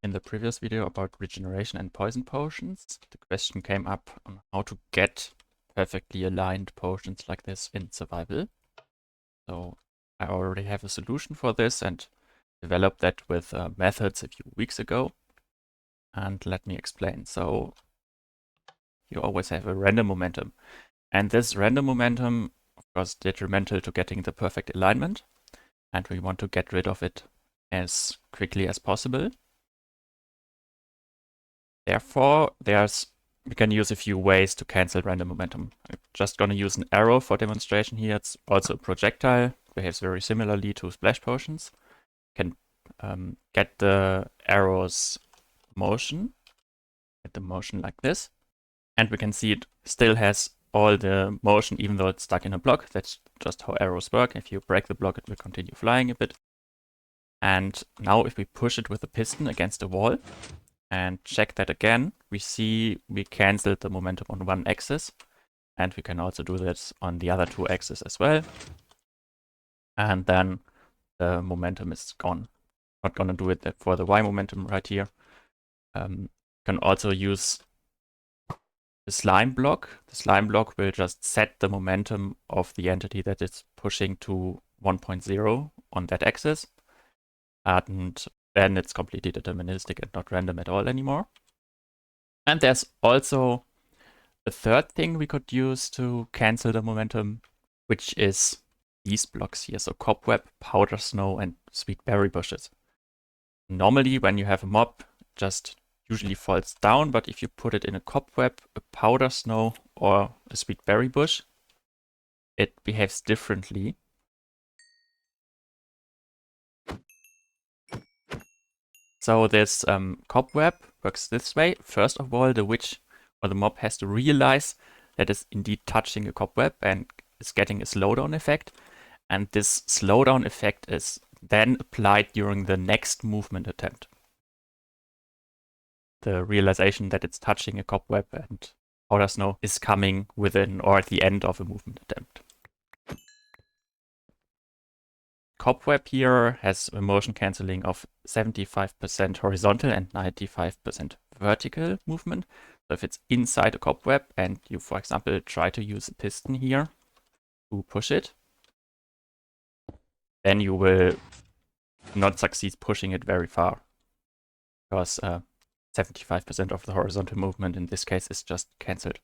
In the previous video about regeneration and poison potions, the question came up on how to get perfectly aligned potions like this in survival. So I already have a solution for this and developed that with methods a few weeks ago. And let me explain. So you always have a random momentum. And this random momentum, of course, is detrimental to getting the perfect alignment. And we want to get rid of it as quickly as possible. Therefore, we can use a few ways to cancel random momentum. I'm just going to use an arrow for demonstration here. It's also a projectile, behaves very similarly to splash potions. You can get the arrow's motion, like this. And we can see it still has all the motion, even though it's stuck in a block. That's just how arrows work. If you break the block, it will continue flying a bit. And now if we push it with a piston against a wall, and check that again, we see we canceled the momentum on one axis, and we can also do this on the other two axes as well. And then the momentum is gone. Not gonna do it for the Y momentum right here. Can also use the slime block. The slime block will just set the momentum of the entity that it's pushing to 1.0 on that axis. And then it's completely deterministic and not random at all anymore. And there's also a third thing we could use to cancel the momentum, which is these blocks here. So cobweb, powder snow, and sweet berry bushes. Normally when you have a mob, it just usually falls down, but if you put it in a cobweb, a powder snow, or a sweet berry bush, it behaves differently. So this cobweb works this way. First of all, the witch or the mob has to realize that it's indeed touching a cobweb and is getting a slowdown effect. And this slowdown effect is then applied during the next movement attempt. The realization that it's touching a cobweb and powder snow is coming within or at the end of a movement attempt. Cobweb here has a motion cancelling of 75% horizontal and 95% vertical movement. So if it's inside a cobweb and you, for example, try to use a piston here to push it, then you will not succeed pushing it very far, because 75% of the horizontal movement in this case is just cancelled.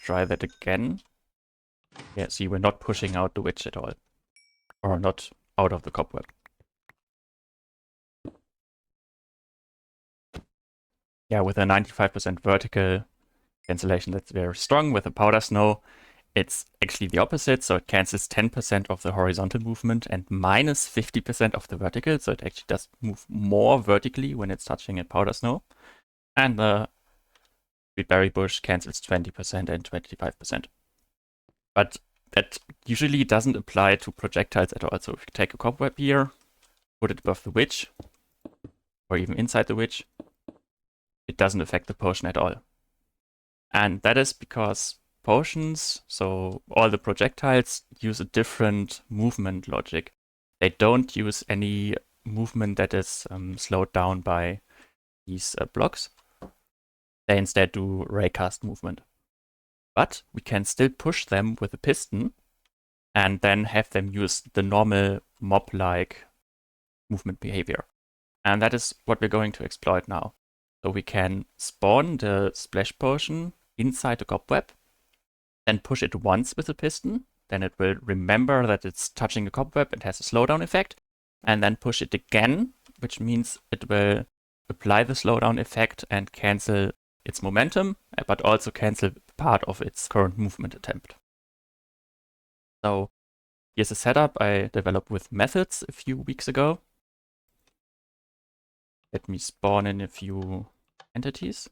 Try that again. Yeah, so you were not pushing out the witch at all. Or not out of the cobweb. Yeah, with a 95% vertical cancellation, that's very strong. With a powder snow, it's actually the opposite. So it cancels 10% of the horizontal movement and minus 50% of the vertical. So it actually does move more vertically when it's touching a powder snow. And the sweet berry bush cancels 20% and 25%. But that usually doesn't apply to projectiles at all. So if you take a cobweb here, put it above the witch, or even inside the witch, it doesn't affect the potion at all. And that is because potions, so all the projectiles, use a different movement logic. They don't use any movement that is slowed down by these blocks. They instead do raycast movement. But we can still push them with a piston and then have them use the normal mob-like movement behavior. And that is what we're going to exploit now. So we can spawn the splash potion inside the cobweb, then push it once with a piston. Then it will remember that it's touching the cobweb and has a slowdown effect. And then push it again, which means it will apply the slowdown effect and cancel its momentum, but also cancel part of its current movement attempt. So here's a setup I developed with methods a few weeks ago. Let me spawn in a few entities.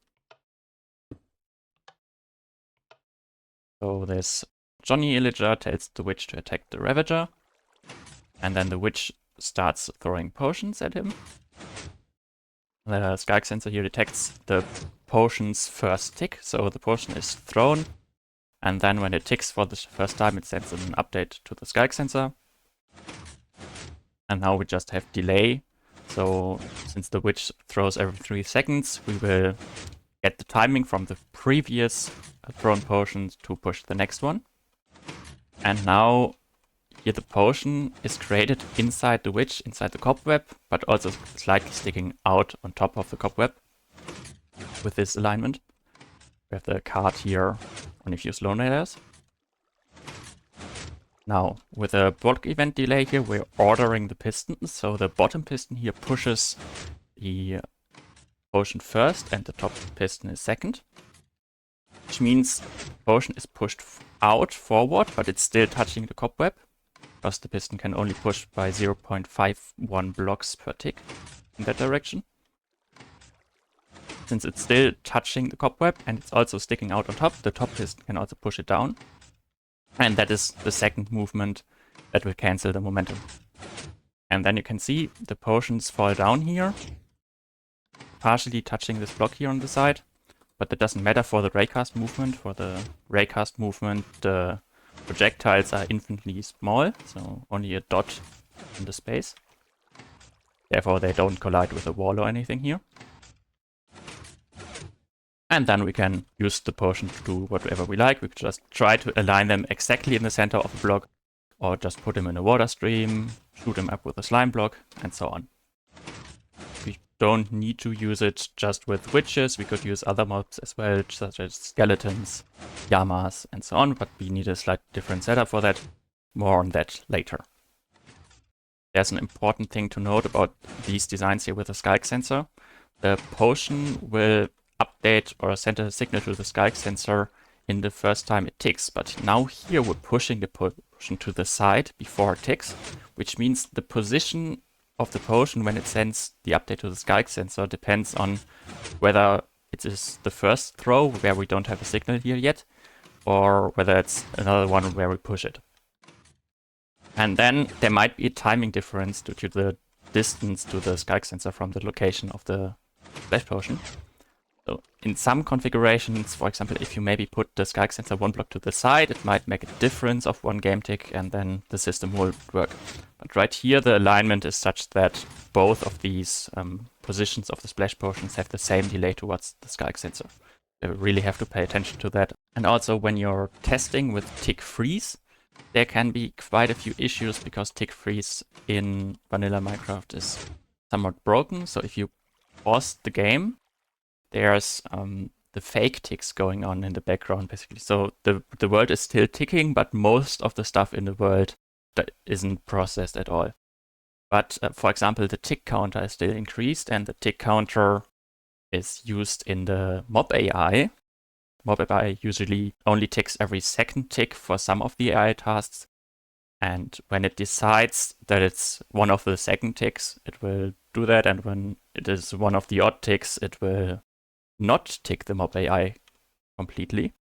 So this Johnny Illager tells the witch to attack the Ravager, and then the witch starts throwing potions at him. The Skulk sensor here detects the potion's first tick, so the potion is thrown, and then when it ticks for the first time, it sends an update to the Skulk sensor. And now we just have delay, So since the witch throws every 3 seconds, we will get the timing from the previous thrown potions to push the next one. And now here the potion is created inside the witch, inside the cobweb, but also slightly sticking out on top of the cobweb with this alignment. We have the card here on a few slow layers. Now, with a block event delay here, we're ordering the pistons. So the bottom piston here pushes the potion first and the top piston is second. Which means the potion is pushed out forward, but it's still touching the cobweb. Because the piston can only push by 0.51 blocks per tick in that direction. Since it's still touching the cobweb and it's also sticking out on top, the top piston can also push it down. And that is the second movement that will cancel the momentum. And then you can see the potions fall down here, partially touching this block here on the side. But that doesn't matter for the raycast movement. For the raycast movement, the projectiles are infinitely small, so only a dot in the space. Therefore, they don't collide with a wall or anything here. And then we can use the potion to do whatever we like. We could just try to align them exactly in the center of a block, or just put them in a water stream, shoot them up with a slime block, and so on. We don't need to use it just with witches. We could use other mobs as well, such as skeletons, yamas, and so on, but we need a slightly different setup for that. More on that later. There's an important thing to note about these designs here with the Skulk sensor. The potion will update or send a signal to the Skulk sensor in the first time it ticks, but now here we're pushing the potion to the side before it ticks, which means the position of the potion when it sends the update to the Skulk sensor depends on whether it is the first throw where we don't have a signal here yet, or whether it's another one where we push it. And then there might be a timing difference due to the distance to the Skulk sensor from the location of the splash potion. So in some configurations, for example, if you maybe put the Skulk sensor one block to the side, it might make a difference of 1 game tick and then the system will work. But right here, the alignment is such that both of these positions of the splash potions have the same delay towards the Skulk sensor. You really have to pay attention to that. And also when you're testing with tick freeze, there can be quite a few issues because tick freeze in vanilla Minecraft is somewhat broken. So if you pause the game, there's the fake ticks going on in the background, basically. So the world is still ticking, but most of the stuff in the world that isn't processed at all. But for example, the tick counter is still increased, and the tick counter is used in the mob AI. Mob AI usually only ticks every second tick for some of the AI tasks. And when it decides that it's one of the second ticks, it will do that. And when it is one of the odd ticks, it will not tick the mob AI completely.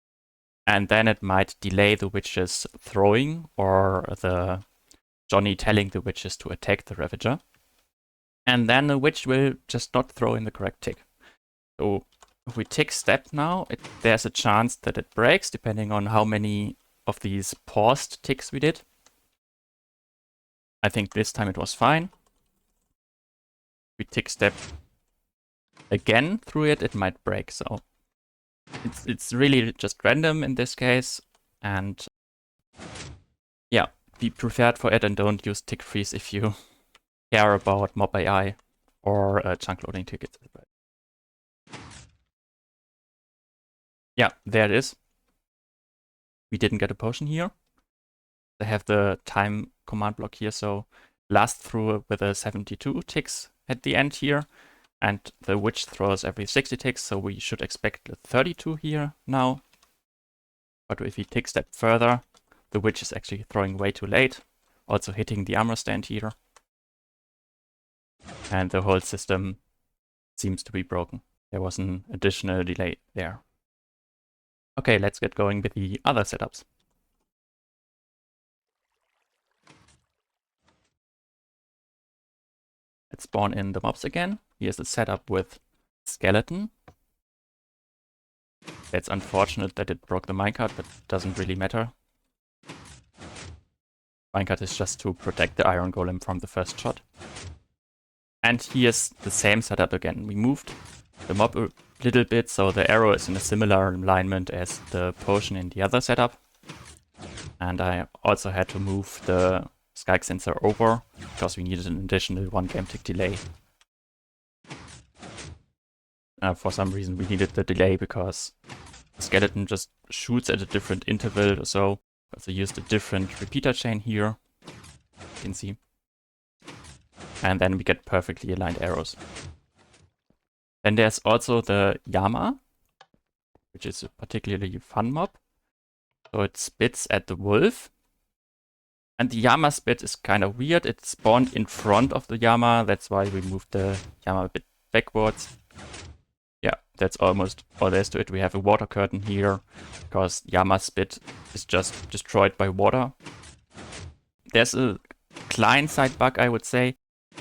And then it might delay the witches throwing or the Johnny telling the witches to attack the Ravager. And then the witch will just not throw in the correct tick. So if we tick step now, there's a chance that it breaks depending on how many of these paused ticks we did. I think this time it was fine. We tick step again through it, it might break. So it's really just random in this case. And yeah, be prepared for it and don't use tick freeze if you care about mob AI or chunk loading tickets. Yeah, there it is. We didn't get a potion here. They have the time command block here, so last through with a 72 ticks at the end here. And the witch throws every 60 ticks, so we should expect a 32 here now. But if we tick step further, the witch is actually throwing way too late, also hitting the armor stand here. And the whole system seems to be broken. There was an additional delay there. Okay, let's get going with the other setups. Let's spawn in the mobs again. Here's the setup with skeleton. It's unfortunate that it broke the minecart, but it doesn't really matter. Minecart is just to protect the iron golem from the first shot. And here's the same setup again. We moved the mob a little bit, so the arrow is in a similar alignment as the potion in the other setup. And I also had to move the Sky sensor over, because we needed an additional 1 game tick delay. For some reason we needed the delay because the skeleton just shoots at a different interval or so. So used a different repeater chain here, you can see. And then we get perfectly aligned arrows. Then there's also the Yama, which is a particularly fun mob. So it spits at the wolf. And the Yama spit is kind of weird. It spawned in front of the Yama. That's why we moved the Yama a bit backwards. Yeah, that's almost all there is to it. We have a water curtain here, because Yama spit is just destroyed by water. There's a client-side bug, I would say.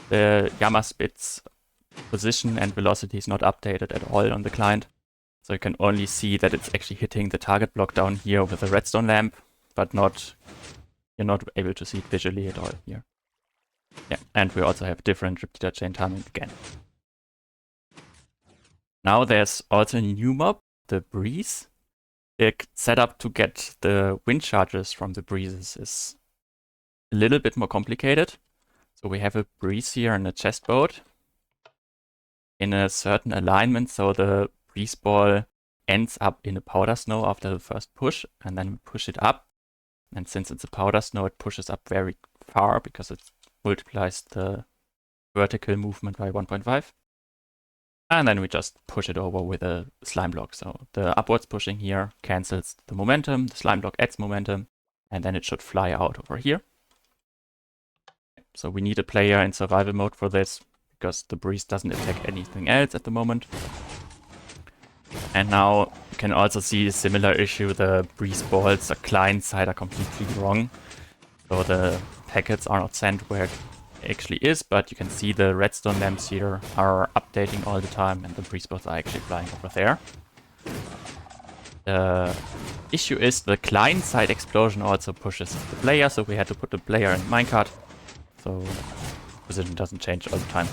The Yama spit's position and velocity is not updated at all on the client. So you can only see that it's actually hitting the target block down here with a redstone lamp, but you're not able to see it visually at all here. Yeah, and we also have different repeater chain timing again. Now there's also a new mob, the breeze. The setup to get the wind charges from the breezes is a little bit more complicated. So we have a breeze here and a chest boat in a certain alignment, so the breeze ball ends up in a powder snow after the first push, and then we push it up. And since it's a powder snow, it pushes up very far because it multiplies the vertical movement by 1.5. And then we just push it over with a slime block. So the upwards pushing here cancels the momentum, the slime block adds momentum, and then it should fly out over here. So we need a player in survival mode for this, because the breeze doesn't attack anything else at the moment. And now you can also see a similar issue. The breeze balls, the client side, are completely wrong. So the packets are not sent where it actually is, but you can see the redstone lamps here are updating all the time, and the breeze balls are actually flying over there. The issue is the client side explosion also pushes the player, so we had to put the player in minecart, so position doesn't change all the time.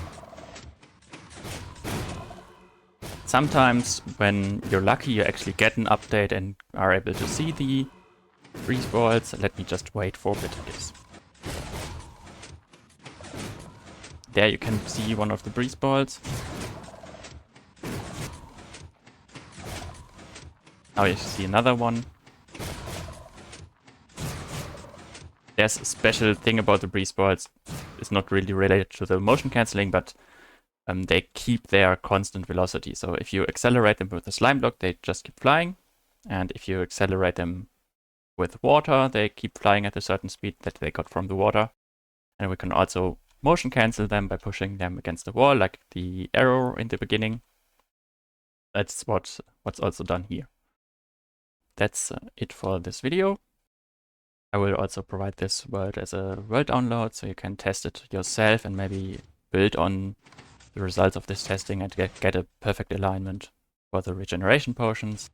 Sometimes when you're lucky, you actually get an update and are able to see the breeze balls. Let me just wait for a bit of this. There you can see one of the breeze balls. Now you see another one. There's a special thing about the breeze balls. It's not really related to the motion cancelling, but they keep their constant velocity. So if you accelerate them with a slime block, they just keep flying. And if you accelerate them with water, they keep flying at a certain speed that they got from the water. And we can also motion cancel them by pushing them against the wall, like the arrow in the beginning. That's what's also done here. That's it for this video. I will also provide this world as a world download, so you can test it yourself and maybe build on the results of this testing and get a perfect alignment for the regeneration potions.